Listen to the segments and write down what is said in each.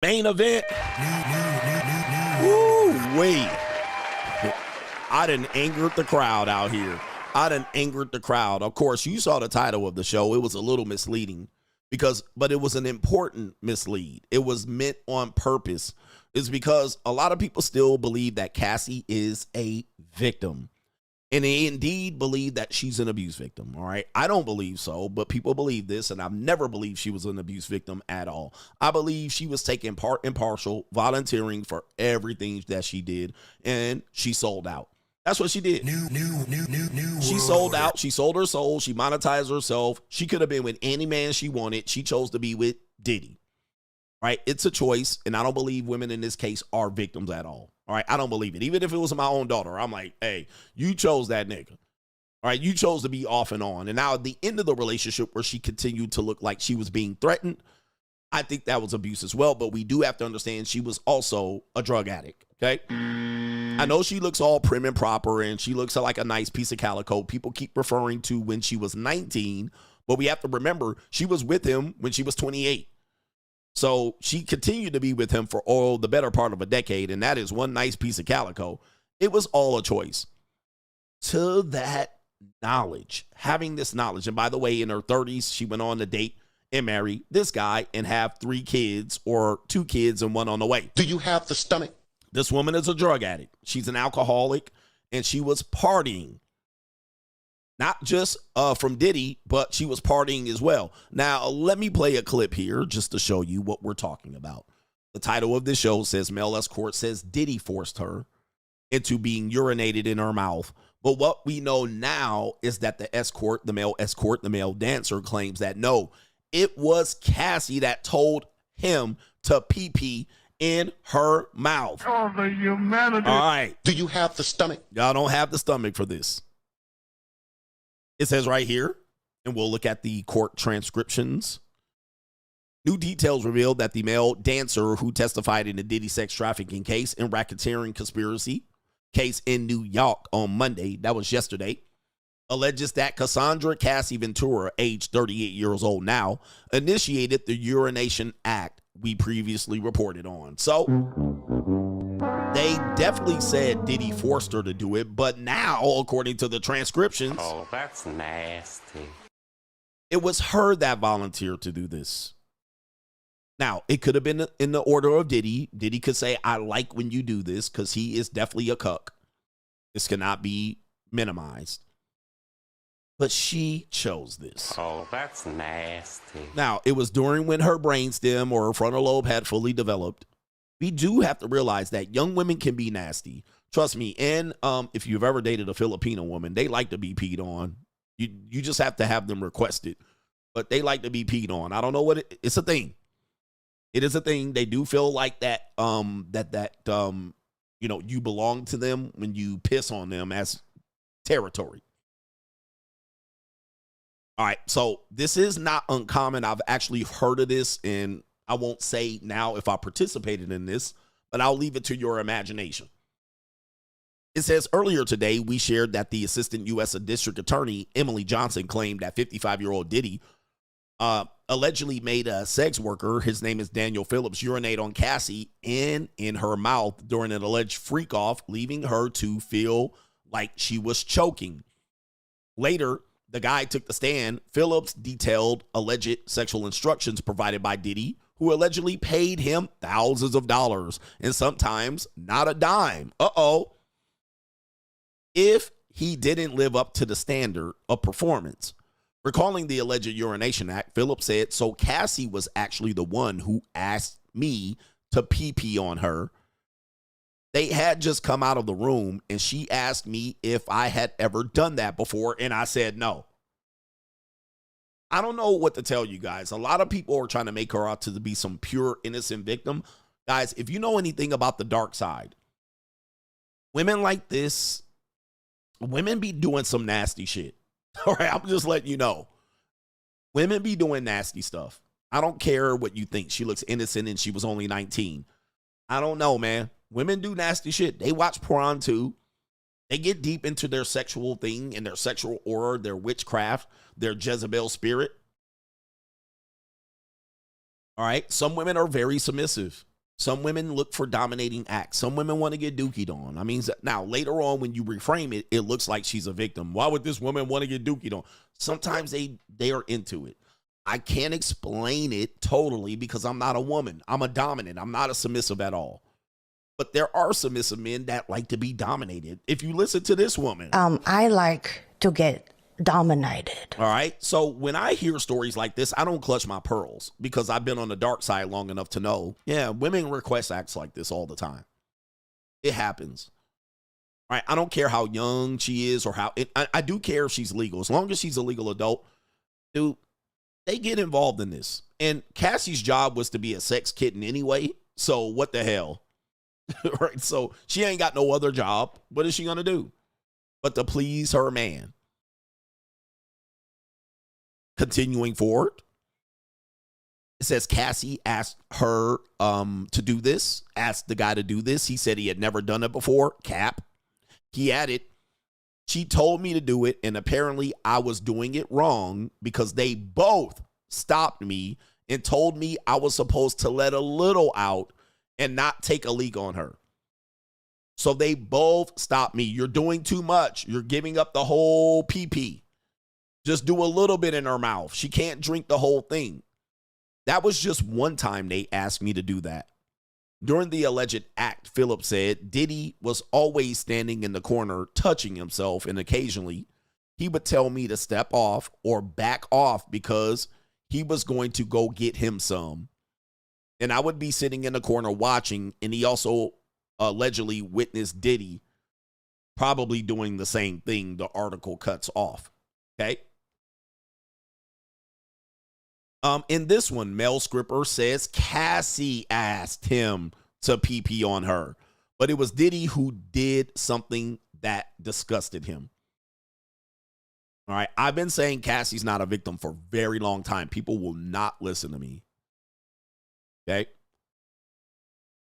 Main event. Woo, wait. I done angered the crowd out here. I done angered the crowd. Of course, you saw the title of the show. It was a little misleading but it was an important mislead. It was meant on purpose. It's because a lot of people still believe that Cassie is a victim. And they indeed believe that she's an abuse victim, all right? I don't believe so, but people believe this, and I've never believed she was an abuse victim at all. I believe she was taking part and partial, volunteering for everything that she did, and she sold out. That's what she did. She sold out. She sold her soul. She monetized herself. She could have been with any man she wanted. She chose to be with Diddy, right? It's a choice, and I don't believe women in this case are victims at all. All right, I don't believe it. Even if it was my own daughter, I'm like, hey, you chose that nigga. All right, you chose to be off and on. And now at the end of the relationship where she continued to look like she was being threatened, I think that was abuse as well. But we do have to understand she was also a drug addict, okay? I know she looks all prim and proper and she looks like a nice piece of calico. People keep referring to when she was 19, but we have to remember she was with him when she was 28. So she continued to be with him for all the better part of a decade, and that is one nice piece of calico. It was all a choice. To that knowledge, having this knowledge, and by the way, in her 30s, she went on to date and marry this guy and have 3 kids or 2 kids and 1 on the way. Do you have the stomach? This woman is a drug addict. She's an alcoholic, and she was partying. Not just from Diddy, but she was partying as well. Now, let me play a clip here just to show you what we're talking about. The title of this show says, Male Escort says Diddy forced her into being urinated in her mouth. But what we know now is that the male dancer claims that no, it was Cassie that told him to pee in her mouth. Oh, the humanity. All right. Do you have the stomach? Y'all don't have the stomach for this. It says right here, and we'll look at the court transcriptions. New details revealed that the male dancer who testified in the Diddy sex trafficking case and racketeering conspiracy case in New York on Monday, that was yesterday, alleges that Cassandra Cassie Ventura, age 38 years old now, initiated the urination act we previously reported on. So they definitely said Diddy forced her to do it, but now, according to the transcriptions, oh, that's nasty. It was her that volunteered to do this. Now, it could have been in the order of Diddy. Diddy could say, I like when you do this, because he is definitely a cuck. This cannot be minimized. But she chose this. Oh, that's nasty. Now, it was during when her brainstem or her frontal lobe had fully developed. We do have to realize that young women can be nasty. Trust me. And if you've ever dated a Filipino woman, they like to be peed on. You just have to have them request it. But they like to be peed on. I don't know what it's a thing. It is a thing. They do feel like that you belong to them when you piss on them as territory. All right, so this is not uncommon. I've actually heard of this, and I won't say now if I participated in this, but I'll leave it to your imagination. It says earlier today, we shared that the assistant U.S. District Attorney, Emily Johnson, claimed that 55-year-old Diddy allegedly made a sex worker, his name is Daniel Phillips, urinate on Cassie and in her mouth during an alleged freak-off, leaving her to feel like she was choking. Later, the guy took the stand. Phillips detailed alleged sexual instructions provided by Diddy, who allegedly paid him thousands of dollars and sometimes not a dime. If he didn't live up to the standard of performance. Recalling the alleged urination act, Phillips said, so Cassie was actually the one who asked me to pee on her. They had just come out of the room, and she asked me if I had ever done that before, and I said no. I don't know what to tell you guys. A lot of people are trying to make her out to be some pure, innocent victim. Guys, if you know anything about the dark side, women like this, women be doing some nasty shit. All right, I'm just letting you know. Women be doing nasty stuff. I don't care what you think. She looks innocent and she was only 19. I don't know, man. Women do nasty shit. They watch porn too. They get deep into their sexual thing and their sexual aura, their witchcraft, their Jezebel spirit. All right. Some women are very submissive. Some women look for dominating acts. Some women want to get dookied on. I mean, now later on when you reframe it, it looks like she's a victim. Why would this woman want to get dookied on? Sometimes they are into it. I can't explain it totally because I'm not a woman. I'm a dominant. I'm not a submissive at all. But there are submissive men that like to be dominated. If you listen to this woman. I like to get dominated. All right. So when I hear stories like this, I don't clutch my pearls because I've been on the dark side long enough to know, yeah, women request acts like this all the time. It happens. All right. I don't care how young she is or how I do care if she's legal. As long as she's a legal adult, dude, they get involved in this. And Cassie's job was to be a sex kitten anyway. So what the hell? Right. So she ain't got no other job. What is she going to do? But to please her man. Continuing forward, it says Cassie asked her to do this, asked the guy to do this. He said he had never done it before. Cap. He added, she told me to do it, and apparently I was doing it wrong because they both stopped me and told me I was supposed to let a little out and not take a leak on her. So they both stopped me. You're doing too much. You're giving up the whole PP. Just do a little bit in her mouth. She can't drink the whole thing. That was just one time they asked me to do that. During the alleged act, Philip said Diddy was always standing in the corner touching himself, and occasionally he would tell me to step off or back off because he was going to go get him some. And I would be sitting in the corner watching, and he also allegedly witnessed Diddy probably doing the same thing. The article cuts off. Okay. In this one, Mel Scripper says Cassie asked him to PP on her, but it was Diddy who did something that disgusted him. All right. I've been saying Cassie's not a victim for a very long time. People will not listen to me. Okay.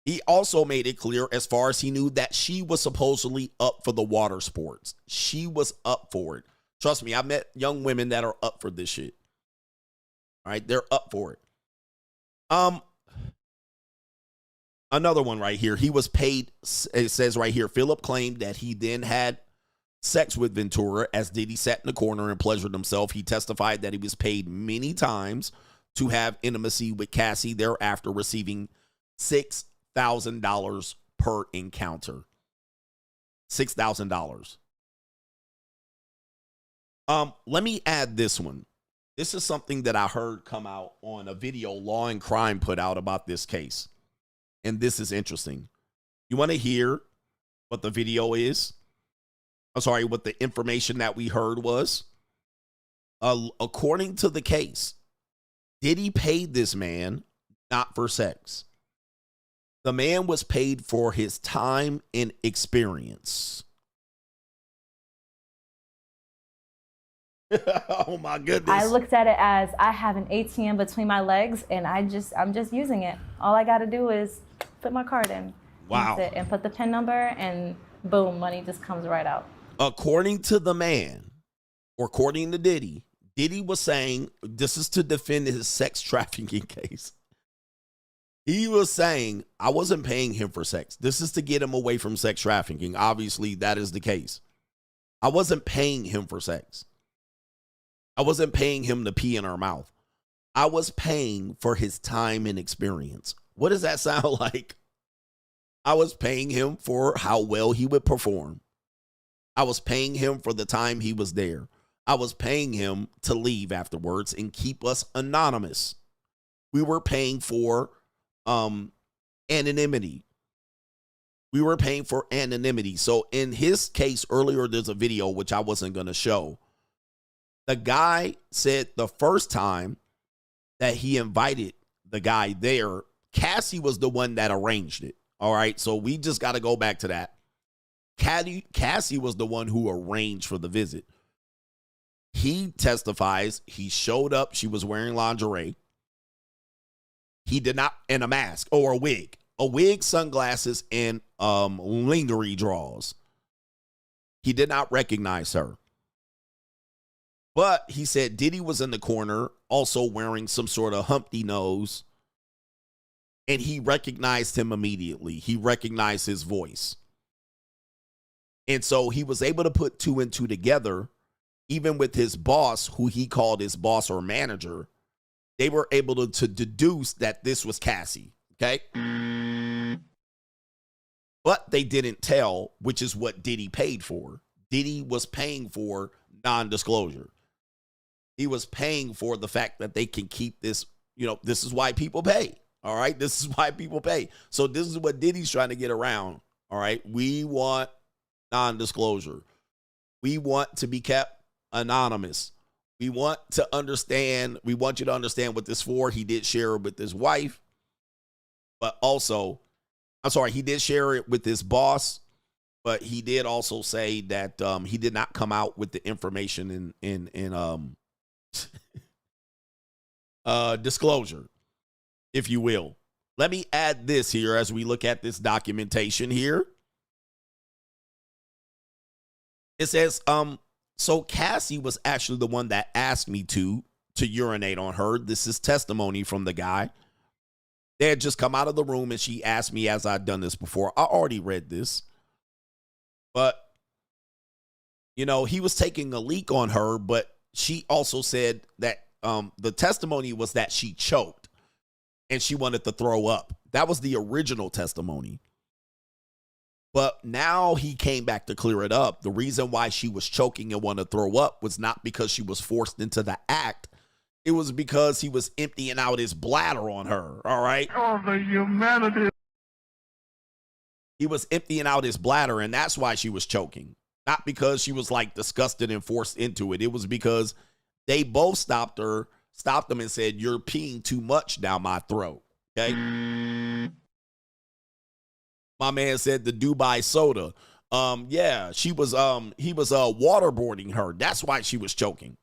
He also made it clear, as far as he knew, that she was supposedly up for the water sports. She was up for it. Trust me, I've met young women that are up for this shit. All right, they're up for it. Another one right here. He was paid, it says right here, Philip claimed that he then had sex with Ventura as Diddy sat in the corner and pleasured himself. He testified that he was paid many times to have intimacy with Cassie, thereafter receiving $6,000 per encounter. $6,000. Let me add this one. This is something that I heard come out on a video Law and Crime put out about this case. And this is interesting. You want to hear what the video is? I'm sorry, what the information that we heard was? According to the case, Diddy paid this man not for sex. The man was paid for his time and experience. Oh my goodness. I looked at it as I have an ATM between my legs and I'm just using it. All I got to do is put my card in. Wow. That's it, and put the PIN number and boom, money just comes right out. According to the man, or according to Diddy, Diddy was saying, this is to defend his sex trafficking case. He was saying, I wasn't paying him for sex. This is to get him away from sex trafficking. Obviously, that is the case. I wasn't paying him for sex. I wasn't paying him to pee in her mouth. I was paying for his time and experience. What does that sound like? I was paying him for how well he would perform. I was paying him for the time he was there. I was paying him to leave afterwards and keep us anonymous. We were paying for anonymity. We were paying for anonymity. So in his case earlier, there's a video which I wasn't going to show. The guy said the first time that he invited the guy there, Cassie was the one that arranged it. All right. So we just got to go back to that. Cassie was the one who arranged for the visit. He testifies he showed up. She was wearing lingerie. He did not, and a mask or a wig, sunglasses, and lingerie draws. He did not recognize her. But he said Diddy was in the corner also wearing some sort of Humpty nose And he recognized him immediately. He recognized his voice. And so he was able to put two and two together, even with his boss, who he called his boss or manager. They were able to deduce that this was Cassie, okay? But they didn't tell, which is what Diddy paid for. Diddy was paying for non-disclosure. He was paying for the fact that they can keep this, this is why people pay, all right? This is why people pay. So this is what Diddy's trying to get around, all right? We want non-disclosure. We want to be kept anonymous. We want you to understand what this for. He did share it with his wife, but also, he did share it with his boss, but he did also say that he did not come out with the information in disclosure, if you will. Let me add this here as we look at this documentation here. It says, so Cassie was actually the one that asked me to urinate on her. This is testimony from the guy. They had just come out of the room and she asked me, as I'd done this before. I already read this. But, he was taking a leak on her, but she also said that the testimony was that she choked and she wanted to throw up. That was the original testimony. But now he came back to clear it up. The reason why she was choking and wanted to throw up was not because she was forced into the act. It was because he was emptying out his bladder on her, all right? Oh, the humanity. He was emptying out his bladder, and that's why she was choking. Not because she was, disgusted and forced into it. It was because they both stopped him and said, "You're peeing too much down my throat," okay? My man said the Dubai soda. Yeah, he was waterboarding her. That's why she was choking.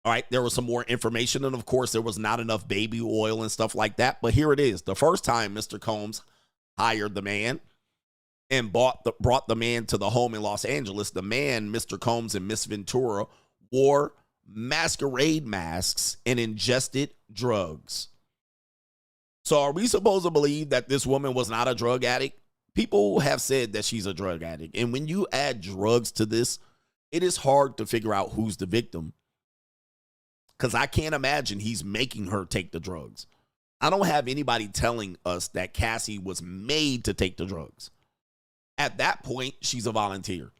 All right, there was some more information, and of course, there was not enough baby oil and stuff like that. But here it is. The first time Mr. Combs hired the man and brought the man to the home in Los Angeles, the man, Mr. Combs and Miss Ventura, wore masquerade masks and ingested drugs. So are we supposed to believe that this woman was not a drug addict? People have said that she's a drug addict. And when you add drugs to this, it is hard to figure out who's the victim. Because I can't imagine he's making her take the drugs. I don't have anybody telling us that Cassie was made to take the drugs. At that point, she's a volunteer.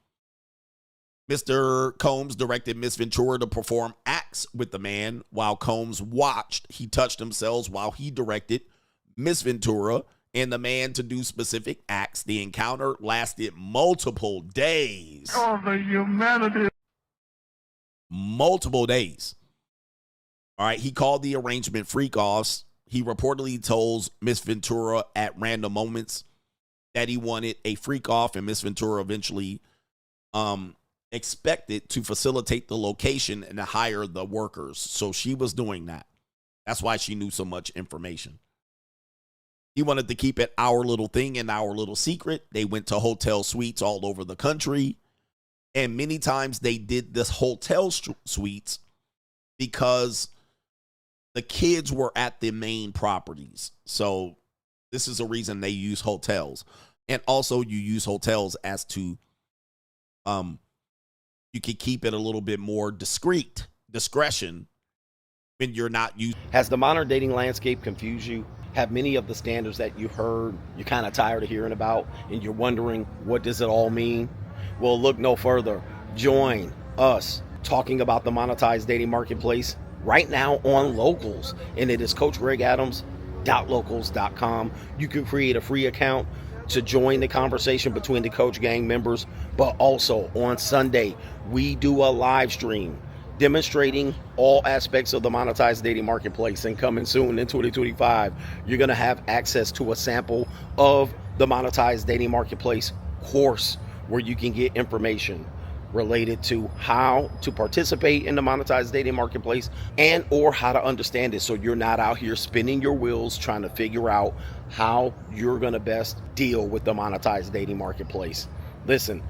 Mr. Combs directed Miss Ventura to perform acts with the man while Combs watched. He touched themselves while he directed Miss Ventura and the man to do specific acts. The encounter lasted multiple days. Oh, the humanity. Multiple days. All right, he called the arrangement freak-offs. He reportedly told Miss Ventura at random moments that he wanted a freak-off, and Miss Ventura eventually expected to facilitate the location and to hire the workers. So she was doing that. That's why she knew so much information. He wanted to keep it our little thing and our little secret. They went to hotel suites all over the country, and many times they did this hotel suites because the kids were at the main properties. So this is a reason they use hotels. And also you use hotels as to, you can keep it a little bit more discretion when you're not used. Has the modern dating landscape confused you? Have many of the standards that you heard, you're kind of tired of hearing about, and you're wondering, what does it all mean? Well, look no further. Join us talking about the monetized dating marketplace right now on Locals, and it is CoachGregAdams.locals.com. You can create a free account to join the conversation between the Coach Gang members, but also on Sunday, we do a live stream demonstrating all aspects of the monetized dating marketplace. And coming soon in 2025, you're going to have access to a sample of the monetized dating marketplace course where you can get information related to how to participate in the monetized dating marketplace and or how to understand it, so you're not out here spinning your wheels trying to figure out how you're going to best deal with the monetized dating marketplace. Listen,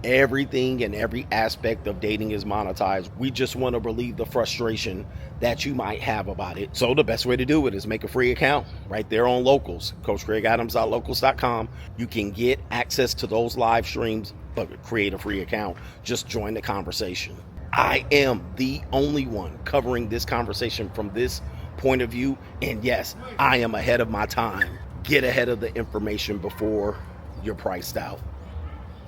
Everything and every aspect of dating is monetized. We just want to relieve the frustration that you might have about it. So the best way to do it is make a free account right there on Locals, CoachGregAdams.locals.com. You can get access to those live streams, but create a free account. Just join the conversation. I am the only one covering this conversation from this point of view. And yes, I am ahead of my time. Get ahead of the information before you're priced out.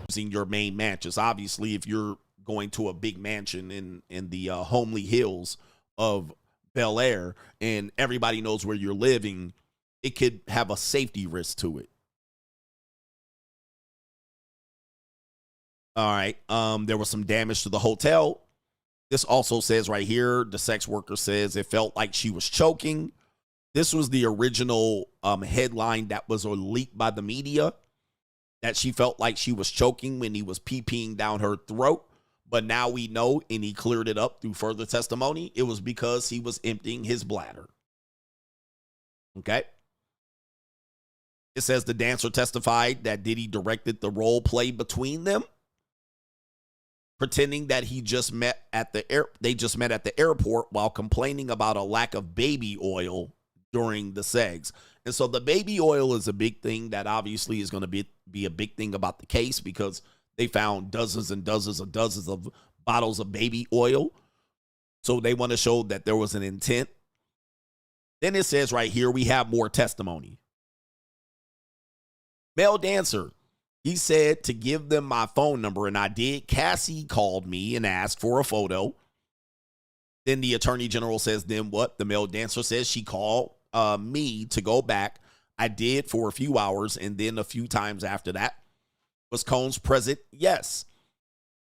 Using your main matches. Obviously, if you're going to a big mansion in the homely hills of Bel Air and everybody knows where you're living, it could have a safety risk to it. All right. There was some damage to the hotel. This also says right here, the sex worker says it felt like she was choking. This was the original headline that was leaked by the media, that she felt like she was choking when he was pee-peeing down her throat. But now we know, and he cleared it up through further testimony, it was because he was emptying his bladder. Okay. It says the dancer testified that Diddy directed the role play between them, pretending that they just met at the airport while complaining about a lack of baby oil during the sex. And so the baby oil is a big thing that obviously is going to be a big thing about the case, because they found dozens and dozens of bottles of baby oil. So they want to show that there was an intent. Then it says right here, we have more testimony. Male dancer, he said to give them my phone number, and I did. Cassie called me and asked for a photo. Then the attorney general says, then what? The male dancer says she called me to go back. I did for a few hours, and then a few times after that. Was Combs present? Yes.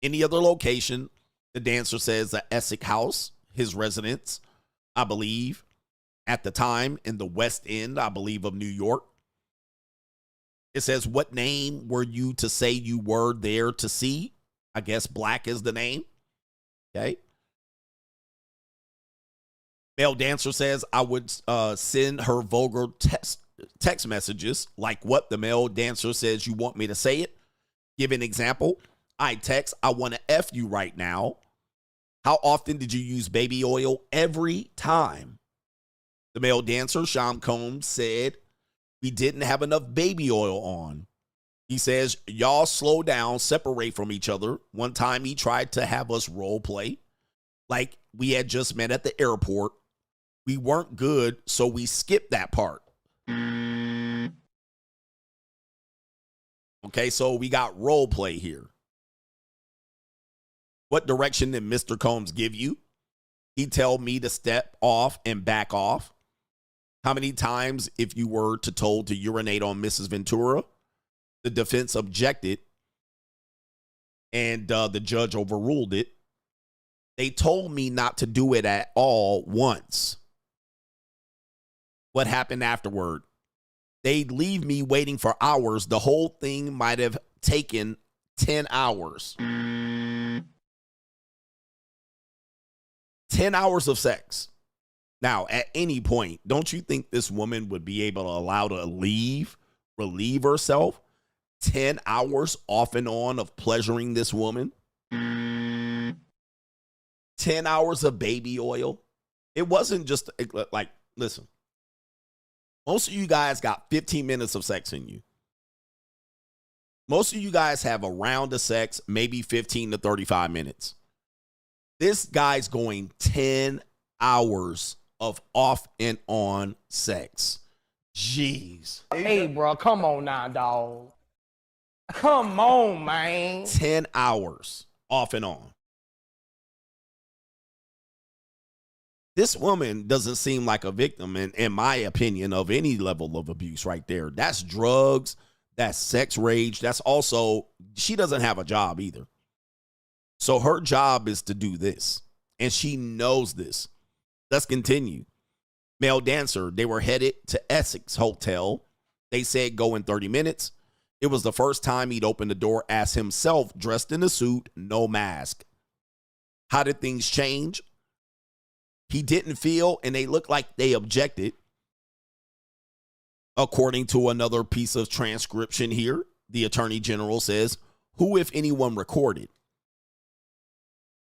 Any other location? The dancer says the Essex house, his residence, I believe, at the time in the West End, I believe, of New York. It says, what name were you to say you were there to see? I guess Black is the name. Okay. Male dancer says, I would send her vulgar text messages. Like what? The male dancer says, you want me to say it? Give an example. I text, I want to F you right now. How often did you use baby oil? Every time. The male dancer, Sean Combs, said, we didn't have enough baby oil on. He says, y'all slow down, separate from each other. One time he tried to have us role play like we had just met at the airport. We weren't good, so we skipped that part. Okay, so we got role play here. What direction did Mr. Combs give you? He told me to step off and back off. How many times if you were told to urinate on Mrs. Ventura? The defense objected, and the judge overruled it. They told me not to do it at all once. What happened afterward? They'd leave me waiting for hours. The whole thing might have taken 10 hours. 10 hours of sex. Now, at any point, don't you think this woman would be able to allow to relieve herself? 10 hours off and on of pleasuring this woman? 10 hours of baby oil? It wasn't just like, listen, most of you guys got 15 minutes of sex in you. Most of you guys have a round of sex, maybe 15 to 35 minutes. This guy's going 10 hours of off and on sex. Jeez. Hey, bro, come on now, dog. Come on, man. 10 hours off and on. This woman doesn't seem like a victim, in my opinion, of any level of abuse right there. That's drugs. That's sex rage. That's also, she doesn't have a job either. So her job is to do this, and she knows this. Let's continue. Male dancer, they were headed to Essex Hotel. They said go in 30 minutes. It was the first time he'd opened the door as himself, dressed in a suit, no mask. How did things change? He didn't feel, and they looked like they objected. According to another piece of transcription here, the attorney general says, Who, if anyone, recorded?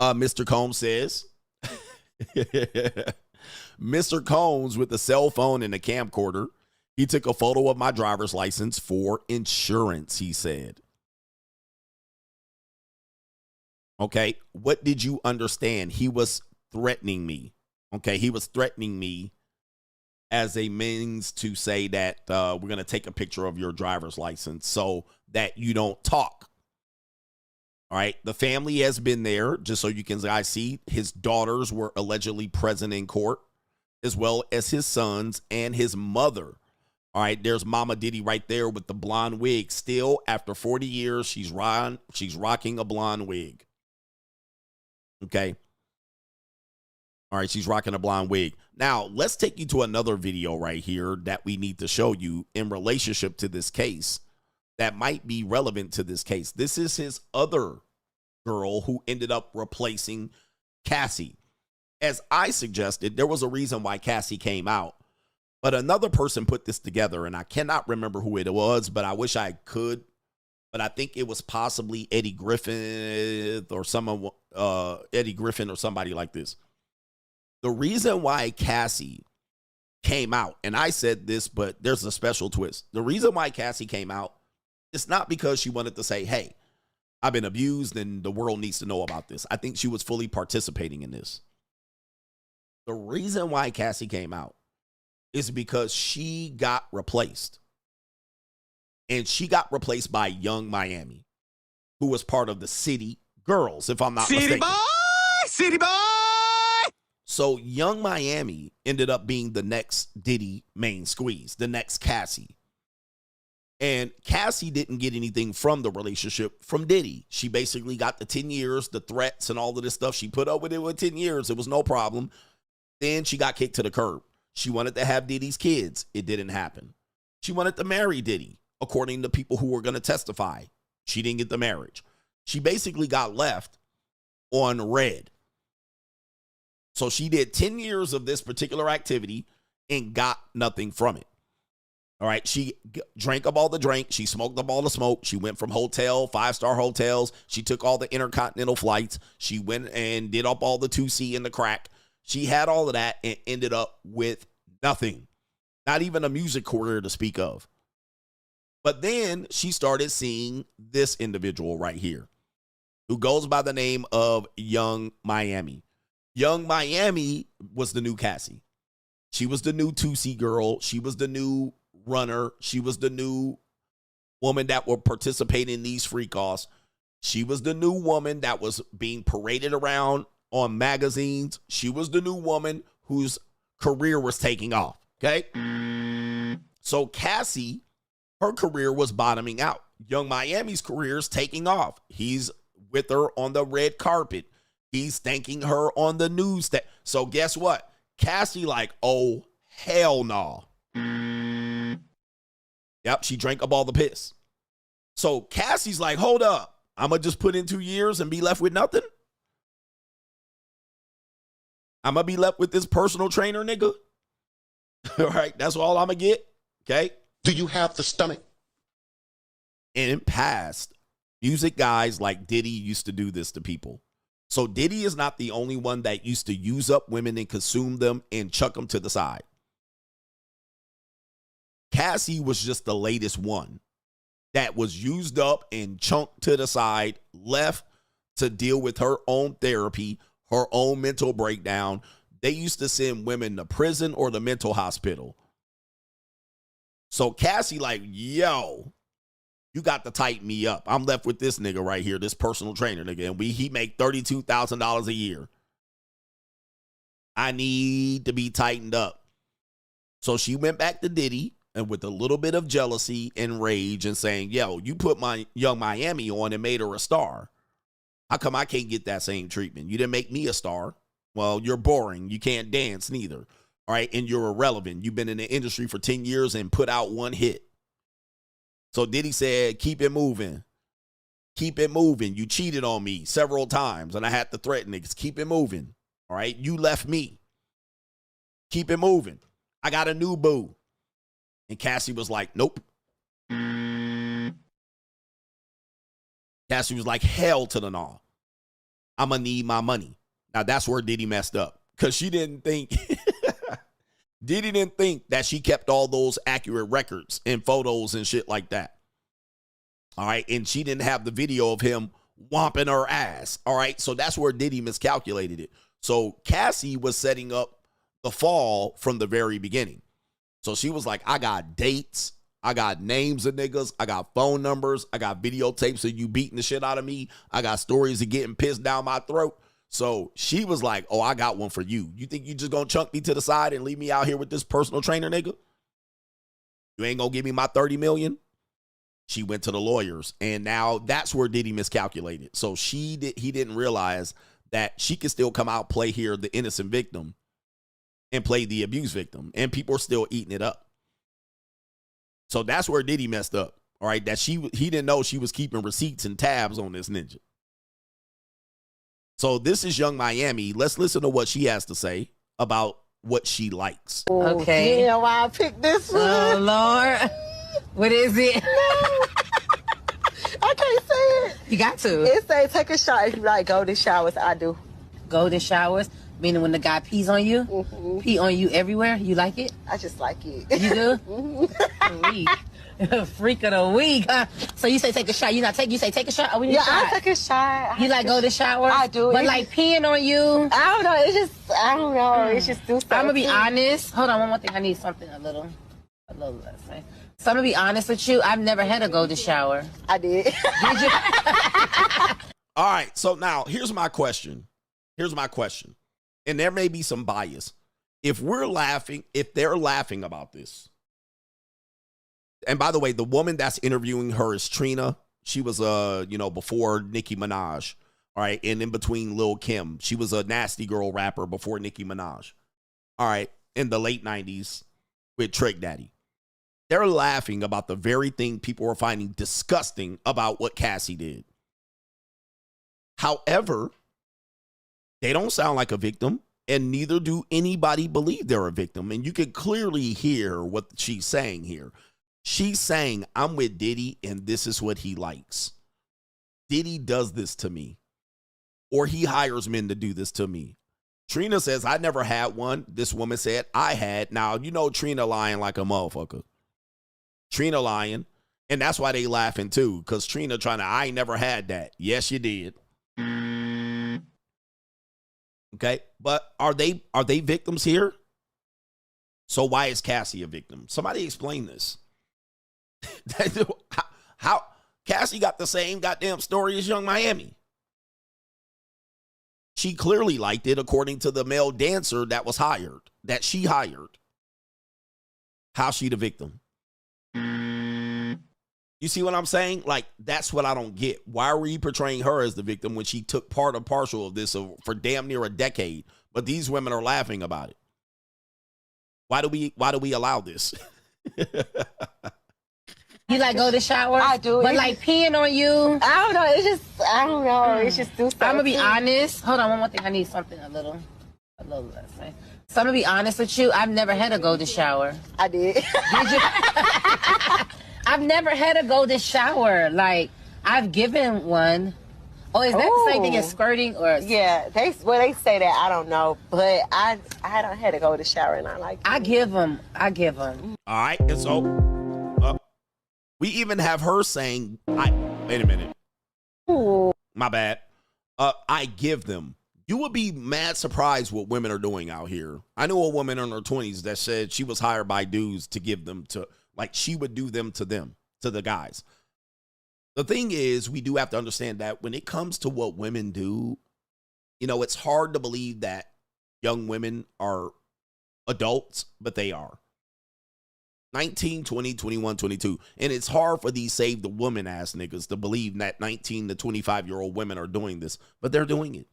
Mr. Combs says, Mr. Combs with a cell phone and a camcorder. He took a photo of my driver's license for insurance, he said. Okay, what did you understand? He was threatening me. Okay, he was threatening me as a means to say that we're going to take a picture of your driver's license so that you don't talk. All right, the family has been there, just so you can guys see. His daughters were allegedly present in court, as well as his sons and his mother. All right, there's Mama Diddy right there with the blonde wig. Still, after 40 years, she's rocking a blonde wig. Okay. All right, she's rocking a blonde wig. Now, let's take you to another video right here that we need to show you in relationship to this case that might be relevant to this case. This is his other girl who ended up replacing Cassie. As I suggested, there was a reason why Cassie came out, but another person put this together, and I cannot remember who it was, but I wish I could. But I think it was possibly Eddie Griffin or somebody like this. The reason why Cassie came out, and I said this, but there's a special twist. The reason why Cassie came out, it's not because she wanted to say, hey, I've been abused and the world needs to know about this. I think she was fully participating in this. The reason why Cassie came out is because she got replaced. And she got replaced by Young Miami, who was part of the City Girls, if I'm not mistaken. City boy! So Young Miami ended up being the next Diddy main squeeze, the next Cassie. And Cassie didn't get anything from the relationship from Diddy. She basically got the 10 years, the threats and all of this stuff. She put up with it with 10 years. It was no problem. Then she got kicked to the curb. She wanted to have Diddy's kids. It didn't happen. She wanted to marry Diddy, according to people who were going to testify. She didn't get the marriage. She basically got left on red. So she did 10 years of this particular activity and got nothing from it. All right, she drank up all the drink. She smoked up all the smoke. She went from hotel, 5-star hotels. She took all the intercontinental flights. She went and did up all the 2C in the crack. She had all of that and ended up with nothing. Not even a music career to speak of. But then she started seeing this individual right here, who goes by the name of Young Miami. Young Miami was the new Cassie. She was the new 2C girl. She was the new runner. She was the new woman that would participate in these freak-offs. She was the new woman that was being paraded around on magazines. She was the new woman whose career was taking off, okay? So Cassie, her career was bottoming out. Young Miami's career is taking off. He's with her on the red carpet. He's thanking her on the news. So guess what? Cassie like, oh, hell no. Yep, she drank up all the piss. So Cassie's like, hold up. I'm going to just put in 2 years and be left with nothing? I'm going to be left with this personal trainer nigga? All right, that's all I'm going to get? Okay? Do you have the stomach? And in past, music guys like Diddy used to do this to people. So Diddy is not the only one that used to use up women and consume them and chuck them to the side. Cassie was just the latest one that was used up and chunked to the side, left to deal with her own therapy, her own mental breakdown. They used to send women to prison or the mental hospital. So Cassie like, yo, you got to tighten me up. I'm left with this nigga right here, this personal trainer nigga, and he make $32,000 a year. I need to be tightened up. So she went back to Diddy, and with a little bit of jealousy and rage and saying, yo, you put my Young Miami on and made her a star. How come I can't get that same treatment? You didn't make me a star. Well, you're boring. You can't dance neither. All right, and you're irrelevant. You've been in the industry for 10 years and put out one hit. So Diddy said, keep it moving. Keep it moving. You cheated on me several times, and I had to threaten niggas. Keep it moving. All right, you left me. Keep it moving. I got a new boo. And Cassie was like, nope. Cassie was like, hell to the no. I'm going to need my money. Now, that's where Diddy messed up because she didn't think, Diddy didn't think that she kept all those accurate records and photos and shit like that. All right. And she didn't have the video of him whomping her ass. All right. So that's where Diddy miscalculated it. So Cassie was setting up the fall from the very beginning. So she was like, I got dates. I got names of niggas. I got phone numbers. I got videotapes of you beating the shit out of me. I got stories of getting pissed down my throat. So she was like, oh, I got one for you. You think you just gonna chunk me to the side and leave me out here with this personal trainer nigga? You ain't gonna give me my 30 million? She went to the lawyers, and now that's where Diddy miscalculated. So he didn't realize that she could still come out, play here the innocent victim and play the abused victim, and people are still eating it up. So that's where Diddy messed up. All right, that he didn't know she was keeping receipts and tabs on this ninja. So this is Young Miami. Let's listen to what she has to say about what she likes. Okay. Yeah, why I picked this one? Oh, Lord. What is it? I can't say it. You got to. It say take a shower. If you like golden showers, I do. Golden showers, meaning when the guy pees on you? Mm-hmm. Pee on you everywhere? You like it? I just like it. You do? Mm-hmm. Freak of the week, huh? So you say take a shower. You say take a shower? We need a shot. I take a shower. You like golden shower? I do. But like peeing on you? I don't know. It's just, I don't know. It's just too I'm gonna be honest. Hold on, one more thing. I need something a little less. So I'm gonna be honest with you. I've never had a golden shower. I did. Did you? All right. So now here's my question. And there may be some bias. If they're laughing about this, and by the way, the woman that's interviewing her is Trina. She was, before Nicki Minaj. All right. And in between Lil' Kim. She was a nasty girl rapper before Nicki Minaj. All right. In the late 90s with Trick Daddy. They're laughing about the very thing people are finding disgusting about what Cassie did. However, they don't sound like a victim, and neither do anybody believe they're a victim. And you can clearly hear what she's saying here. She's saying, I'm with Diddy, and this is what he likes. Diddy does this to me, or he hires men to do this to me. Trina says, I never had one. This woman said, I had. Now, you know Trina lying like a motherfucker. Trina lying, and that's why they laughing too, because Trina I ain't never had that. Yes, you did. Okay, but are they victims here? So why is Cassie a victim? Somebody explain this. How Cassie got the same goddamn story as Young Miami? She clearly liked it according to the male dancer that she hired. How's she the victim? You see what I'm saying? Like, that's what I don't get. Why are we portraying her as the victim when she took part or partial of this for damn near a decade? But these women are laughing about it. Why do we allow this? You like go to shower? I do. But like peeing on you? I don't know. It's just, I don't know. It's just too I'm gonna be honest. Hold on, one more thing. I need something a little less. So I'm gonna be honest with you. I've never had a golden shower. I did. Did you? I've never had a golden shower. Like, I've given one. Oh, is that the same thing as squirting? Or yeah, they say that. I don't know, but I don't had to go to shower, and I like it. I give them. All right, and so we even have her saying, wait a minute. Ooh. My bad. I give them. You would be mad surprised what women are doing out here. I knew a woman in her 20s that said she was hired by dudes to give them to, like she would do them, to the guys. The thing is, we do have to understand that when it comes to what women do, it's hard to believe that young women are adults, but they are. 19, 20, 21, 22. And it's hard for these save the woman ass niggas to believe that 19 to 25-year-old women are doing this, but they're doing it.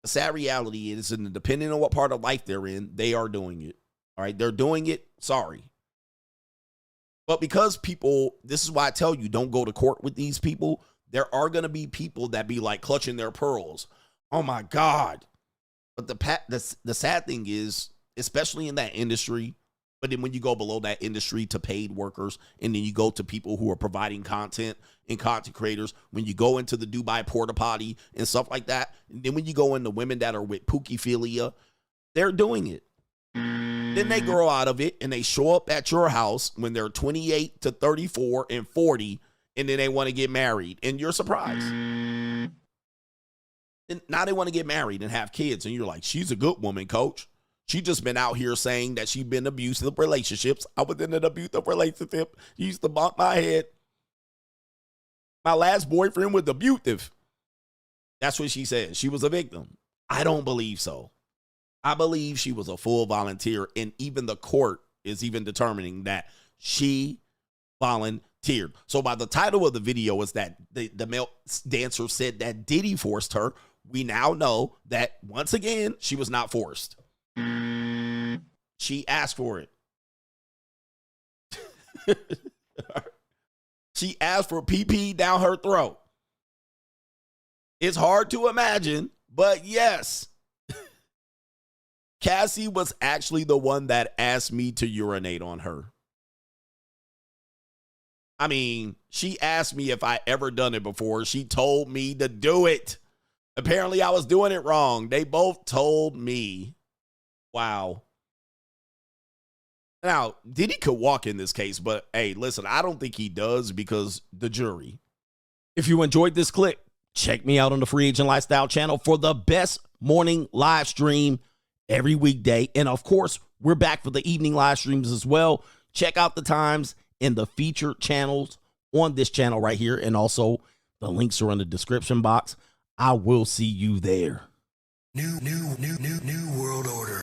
The sad reality is, and depending on what part of life they're in, they are doing it. All right, they're doing it. Sorry. But because people, this is why I tell you, don't go to court with these people. There are going to be people that be like clutching their pearls. Oh my God. But the sad thing is, especially in that industry, But then when you go below that industry to paid workers, and then you go to people who are providing content and content creators, when you go into the Dubai porta potty and stuff like that, and then when you go into women that are with pookiephilia, they're doing it. Then they grow out of it and they show up at your house when they're 28 to 34 and 40, and then they want to get married, and you're surprised. And now they want to get married and have kids, and you're like, she's a good woman, coach. She just been out here saying that she's been abusive relationships. I was in an abusive relationship. She used to bump my head. My last boyfriend was abusive. That's what she said. She was a victim. I don't believe so. I believe she was a full volunteer, and even the court is even determining that she volunteered. So by the title of the video is that the male dancer said that Diddy forced her. We now know that, once again, she was not forced. She asked for it. She asked for PP down her throat. It's hard to imagine, but yes. Cassie was actually the one that asked me to urinate on her. I mean, she asked me if I ever done it before. She told me to do it. Apparently, I was doing it wrong. They both told me. Wow. Now, Diddy could walk in this case, but hey, listen, I don't think he does because the jury. If you enjoyed this clip, check me out on the Free Agent Lifestyle channel for the best morning live stream every weekday. And of course, we're back for the evening live streams as well. Check out the times and the featured channels on this channel right here. And also the links are in the description box. I will see you there. New world order.